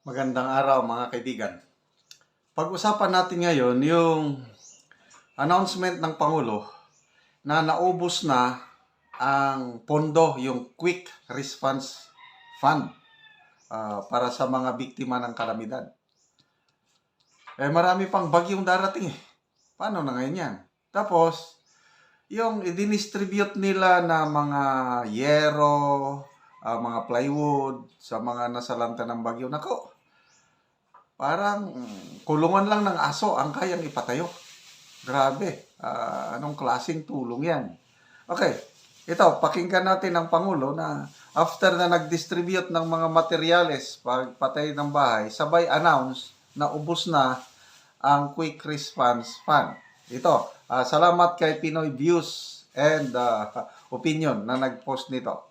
Magandang araw mga kaibigan. Pag-usapan natin ngayon yung announcement ng Pangulo na naubos na ang pondo, yung Quick Response Fund para sa mga biktima ng kalamidad. Marami pang bagyong darating eh. Paano na ngayon yan? Tapos, yung i-distribute nila na mga yero, mga plywood sa mga nasalanta ng bagyo. Nako, parang kulungan lang ng aso ang kayang ipatayo. Grabe, anong klaseng tulong yan? Okay, ito, pakinggan natin ang Pangulo na after na nag-distribute ng mga materyales pagpatay ng bahay, sabay announce na ubos na ang Quick Response Fund. Ito, salamat kay Pinoy Views and Opinion na nag-post nito.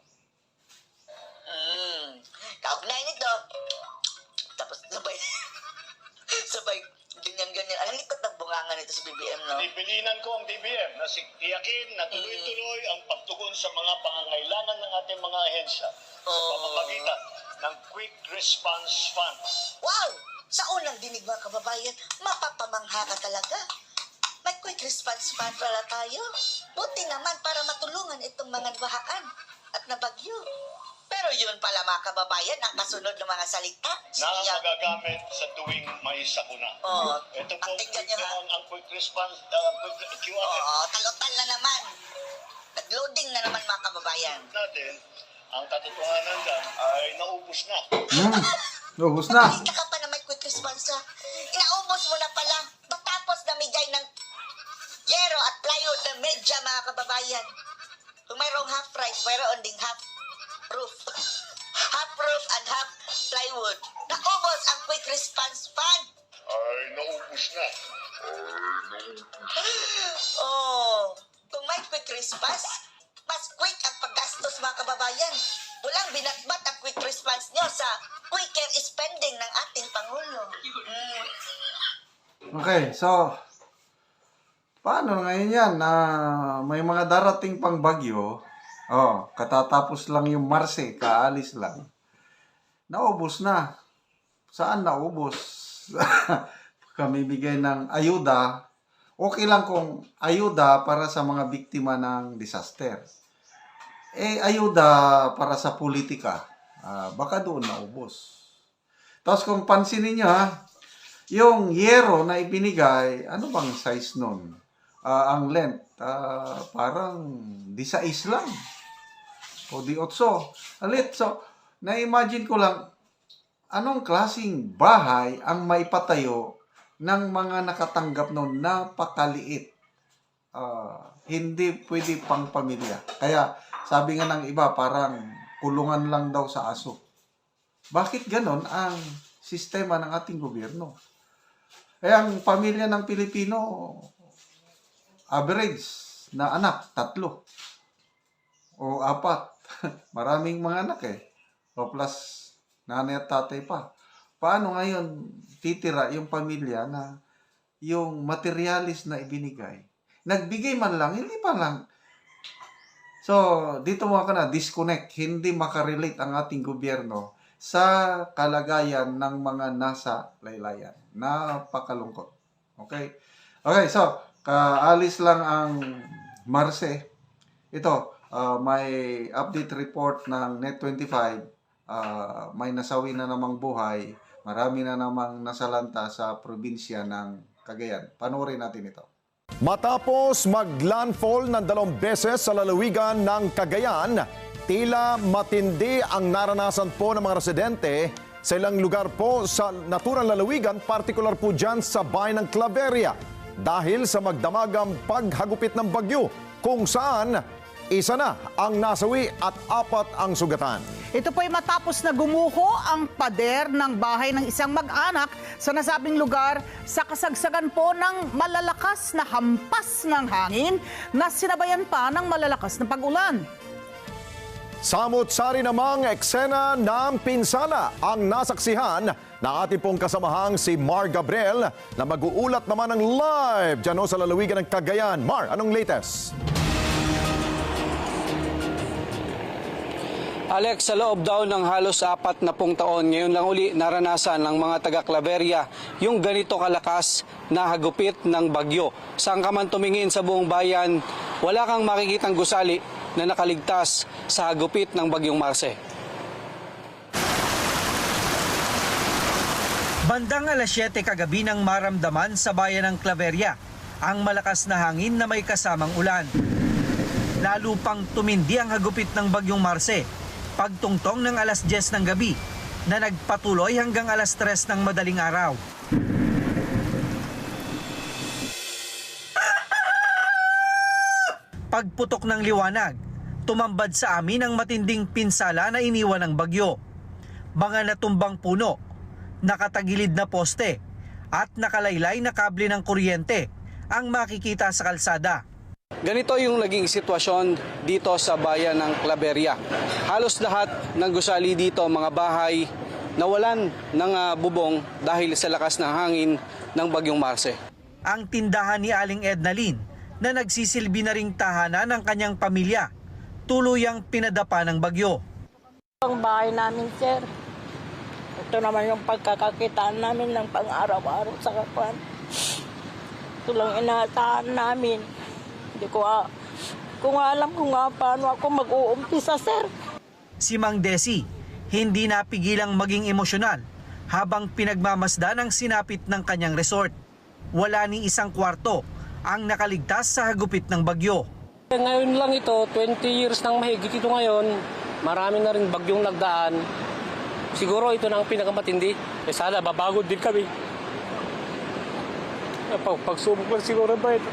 Kaugnay nito. Tapos sabay ganyan-ganyan. Ang likot ng bungangan nito sa BBM, no? Ibilinan ko ang BBM na tiyakin na tuloy-tuloy ang pagtugon sa mga pangangailangan ng ating mga ahensya sa pamamagitan ng Quick Response Fund. Wow! Sa unang dinig mga kababayan, mapapamangha ka talaga. May quick response fund pala tayo. Buti naman para matulungan itong mga bahaan at nabagyo. Pero yun pala mga kababayan, ang kasunod ng mga salita. Na magagamit sa tuwing may sakuna. Ito po ang quick response, quick QRF. Talutan na naman. Nag-loading na naman mga kababayan. Natin, ang katotohanan dyan ay naubos na. Ubos na. Nakita ka pa na may quick response ha? Inaubos mo na pala. Matapos namigay ng yero at plywood na medya mga kababayan. Kung mayroong half price, mayroon ding half roof. Half roof and half plywood. Naubos ang quick response fund. Ay naubos na. Kung may quick response, mas quick ang paggastos mga kababayan. Walang binatbat ang quick response nyo sa quicker spending ng ating Pangulo. Okay, so paano ngayon yan na may mga darating pang bagyo? Katatapos lang yung Marse, kaalis lang. Naubos na. Saan naubos? Kami bigay ng ayuda. Okay lang kung ayuda para sa mga biktima ng disaster. Ayuda para sa politika. Baka doon naubos. Tapos kung pansinin nyo yung yero na ibinigay, ano bang size nun? Ang length, parang 16 lang. O 18. Alit, so, na-imagine ko lang, anong klaseng bahay ang maipatayo ng mga nakatanggap nun? Napakaliit. Hindi pwede pang pamilya. Kaya, sabi nga ng iba, parang kulungan lang daw sa aso. Bakit ganon ang sistema ng ating gobyerno? Ang pamilya ng Pilipino, average na anak, 3 o 4. Maraming mga anak o plus nanay at tatay pa. Paano ngayon titira yung pamilya na yung materialis na ibinigay? Nagbigay man lang, hindi pa lang. So, dito mo ka na, disconnect. Hindi makarelate ang ating gobyerno sa kalagayan ng mga nasa laylayan. Napakalungkot. Okay? Okay, so, kaalis lang ang Marse. Ito, may update report ng Net25. May nasawi na namang buhay. Marami na namang nasalanta sa probinsya ng Cagayan. Panoorin natin ito. Matapos mag-landfall ng 2 beses sa lalawigan ng Cagayan, tila matindi ang naranasan po ng mga residente sa ilang lugar po sa naturang lalawigan, partikular po dyan sa bayan ng Claveria, dahil sa magdamagang paghagupit ng bagyo, kung saan isa na ang nasawi at 4 ang sugatan. Ito po'y matapos na gumuho ang pader ng bahay ng isang mag-anak sa nasabing lugar sa kasagsagan po ng malalakas na hampas ng hangin na sinabayan pa ng malalakas na pag-ulan. Samut-sari namang eksena ng pinsala ang nasaksihan ng ating pong kasamahang si Mar Gabriel na mag-uulat naman ng live dyan sa lalawigan ng Cagayan. Mar, anong latest? Alex, sa loob daw ng halos 40 taon, ngayon lang uli naranasan ng mga taga Claveria yung ganito kalakas na hagupit ng bagyo. Saan ka man tumingin sa buong bayan, wala kang makikitang gusali na nakaligtas sa hagupit ng bagyong Marce. Bandang alas 7 kagabi nang maramdaman sa bayan ng Claveria ang malakas na hangin na may kasamang ulan. Lalo pang tumindi ang hagupit ng bagyong Marce pagtungtong ng alas 10 ng gabi na nagpatuloy hanggang alas 3 ng madaling araw. Pagputok ng liwanag, tumambad sa amin ang matinding pinsala na iniwan ng bagyo. Mga natumbang puno, nakatagilid na poste at nakalaylay na kable ng kuryente ang makikita sa kalsada. Ganito yung naging sitwasyon dito sa bayan ng Claveria. Halos lahat ng gusali dito, mga bahay, nawalan ng bubong dahil sa lakas ng hangin ng bagyong Marce. Ang tindahan ni Aling Ednalyn na nagsisilbi na ring tahanan ng kanyang pamilya, tuluyang pinadapa ng bagyo. Ang bahay namin, sir. Ito naman yung pagkakakitaan namin ng pang-araw-araw sa kapan. Ito lang inaasahan namin. Hindi ko alam kung paano ako mag-uumpisa, sir. Si Mang Desi, hindi napigilang maging emosyonal habang pinagmamasdan ang sinapit ng kanyang resort. Wala ni isang kwarto ang nakaligtas sa hagupit ng bagyo. Ngayon lang ito, 20 years nang mahigit ito ngayon, marami na rin bagyong nagdaan. Siguro ito na ang pinakamatindi. Sana babagod din kami. Pagsubok lang siguro ba ito?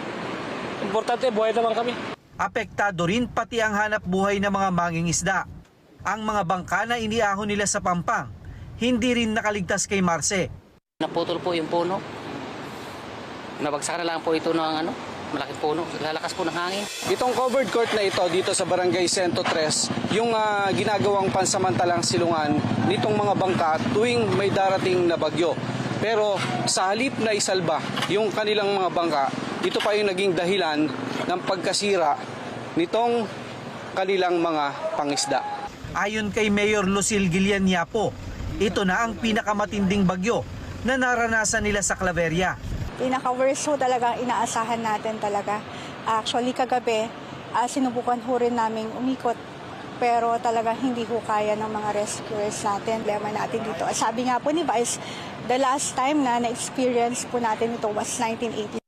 Importante, buhay naman kami. Apektado rin pati ang hanap buhay ng mga mangingisda. Ang mga bangka na iniahon nila sa Pampang, hindi rin nakaligtas kay Marce. Naputol po yung puno. Nabagsak na lang po ito ng malaking puno. Lalakas po ng hangin. Itong covered court na ito dito sa Barangay 103, yung ginagawang pansamantalang silungan nitong mga bangka tuwing may darating na bagyo. Pero sa halip na isalba yung kanilang mga bangka, ito pa yung naging dahilan ng pagkasira nitong kanilang mga pangisda. Ayon kay Mayor Lucille Gilian Yapo, ito na ang pinakamatinding bagyo na naranasan nila sa Claveria. Pinaka-worst ho talaga inaasahan natin talaga. Actually kagabi, sinubukan ho rin namin umikot pero talaga hindi ho kaya ng mga rescuers natin. Problema natin dito. Sabi nga po ni Vice, the last time na na-experience po natin ito was 1980.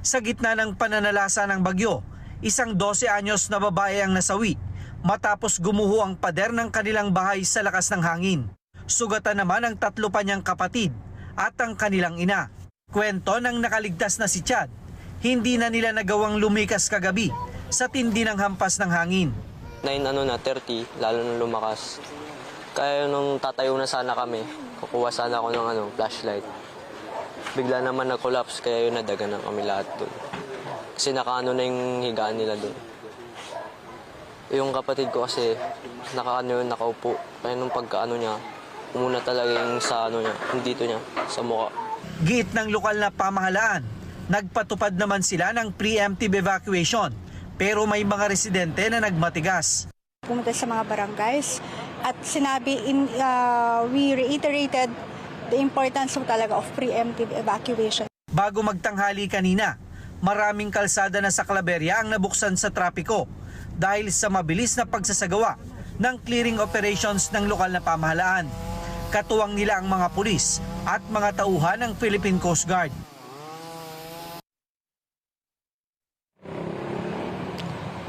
Sa gitna ng pananalasa ng bagyo, isang 12 anyos na babae ang nasawi matapos gumuho ang pader ng kanilang bahay sa lakas ng hangin. Sugatan naman ang 3 pa niyang kapatid at ang kanilang ina. Kwento ng nakaligtas na si Chad, hindi na nila nagawang lumikas kagabi sa tindi ng hampas ng hangin. 9:30, lalo nung lumakas. Kaya nung tatayo na sana kami, kukuha sana ako ng flashlight. Bigla naman nag-collapse, kaya yun nadaganan kami lahat doon. Kasi nakaano na yung higaan nila doon. Yung kapatid ko kasi nakaupo. Kaya nung pagkaano niya, umuna talaga yung sa niya, yung dito niya, sa mukha. Giit ng lokal na pamahalaan, nagpatupad naman sila ng preemptive evacuation pero may mga residente na nagmatigas. Pumunta sa mga barangays at sinabi, we reiterated the importance of talaga of preemptive evacuation. Bago magtanghali kanina, maraming kalsada na sa Claveria ang nabuksan sa trapiko dahil sa mabilis na pagsasagawa ng clearing operations ng lokal na pamahalaan. Katuwang nila ang mga pulis at mga tauhan ng Philippine Coast Guard.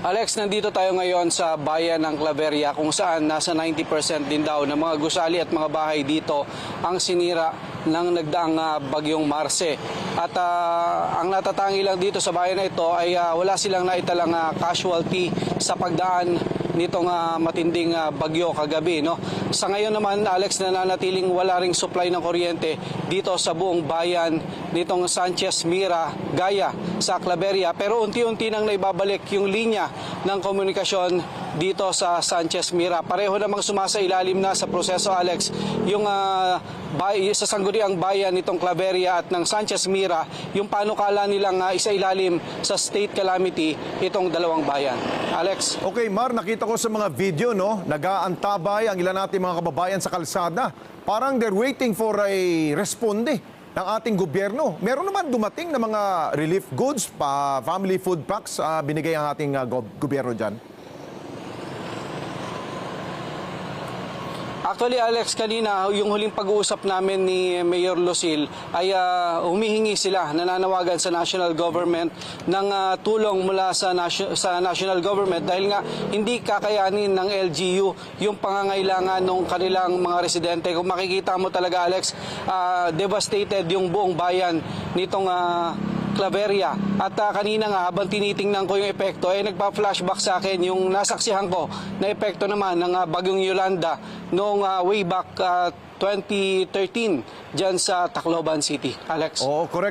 Alex, nandito tayo ngayon sa bayan ng Claveria kung saan nasa 90% din daw ng mga gusali at mga bahay dito ang sinira ng nagdaang bagyong Marce. At ang natatangi lang dito sa bayan na ito ay wala silang naitalang casualty sa pagdaan nitong matinding bagyo kagabi. No? Sa ngayon naman, Alex, nananatiling wala ring supply ng kuryente dito sa buong bayan nitong Sanchez Mira, Gaya sa Claveria. Pero unti-unti nang naibabalik yung linya ng komunikasyon dito sa Sanchez Mira. Pareho namang sumasailalim na sa proseso, Alex, yung sa sangguniang bayan nitong Claveria at ng Sanchez Mira, yung panukala nilang isailalim sa state calamity itong dalawang bayan. Alex? Okay, Mar, nakita ko sa mga video, no, nag-aantabay ang ilan nating mga kababayan sa kalsada. Parang they're waiting for a responde ng ating gobyerno. Meron naman dumating na mga relief goods, family food packs, binigay ang ating gobyerno dyan. Actually, Alex, kanina, yung huling pag-uusap namin ni Mayor Lucil ay humihingi sila, nananawagan sa national government ng tulong mula sa national government dahil nga hindi kakayanin ng LGU yung pangangailangan ng kanilang mga residente. Kung makikita mo talaga, Alex, devastated yung buong bayan nitong Claveria. At kanina nga, habang tinitingnan ko yung epekto, nagpa-flashback sa akin yung nasaksihan ko na epekto naman ng bagyong Yolanda noong way back 2013 dyan sa Tacloban City. Alex? Oo, correct.